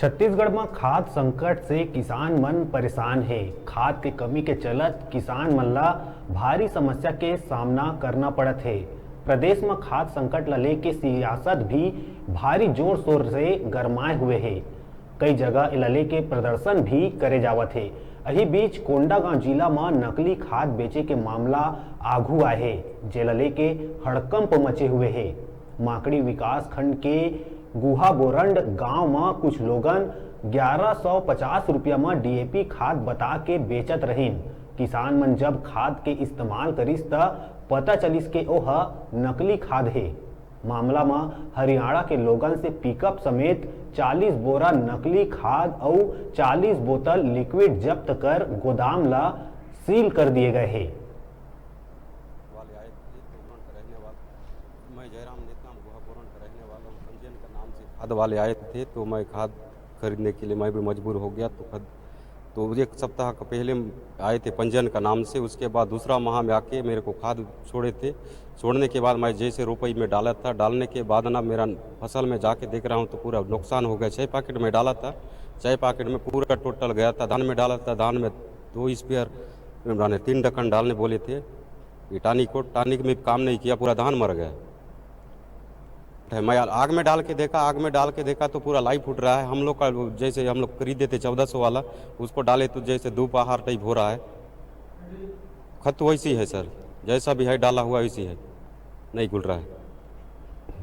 छत्तीसगढ़ में खाद संकट से किसान मन परेशान है। खाद के कमी के चलत किसान मन ला भारी समस्या के सामना करना पड़त है। प्रदेश में खाद संकट ला लेके सियासत भी भारी जोर शोर से गरमाए हुए है। कई जगह इला लेके प्रदर्शन भी करे जावत है। अही बीच कोंडागांव जिला में नकली खाद बेचे के मामला आगू आए है, जेला लेके हड़कंप मचे हुए है। माकड़ी विकास खंड के गुहा बोरंड गांव में कुछ लोगन 1150 रुपया में डीएपी खाद बता के बेचत रहीन। किसान मन जब खाद के इस्तेमाल करिस त पता चलिस के ओह नकली खाद है। मामला में हरियाणा के लोगन से पिकअप समेत 40 बोरा नकली खाद और 40 बोतल लिक्विड जब्त कर गोदाम ला सील कर दिए गए हैं। मैं जयराम नेतनाम गुहा बोरन का रहने वाला हूँ। पंजीयन का नाम से खाद वाले आए थे तो मैं खाद खरीदने के लिए मैं भी मजबूर हो गया। तो एक सप्ताह का पहले आए थे पंजीयन का नाम से। उसके बाद दूसरा माह में आके मेरे को खाद छोड़े थे। छोड़ने के बाद मैं जैसे रुपये में डाला था, डालने के बाद ना मेरा फसल में जाके देख रहा हूँ तो पूरा नुकसान हो गया। 6 पैकेट में डाला था, 6 पैकेट में पूरा टोटल गया था। धान में डाला था, धान में 2 स्पेयर 3 ढक्कन डालने बोले थे। ये टानिक में काम नहीं किया, पूरा धान मर गया। मैं आग में डाल के देखा तो पूरा लाइव फूट रहा है। हम लोग का जैसे हम लोग खरीदे थे 1400 वाला, उसको डाले तो जैसे दोपहर टाइप हो रहा है। खत वैसी है सर, जैसा भी है डाला हुआ वैसी है, नहीं घुल रहा है।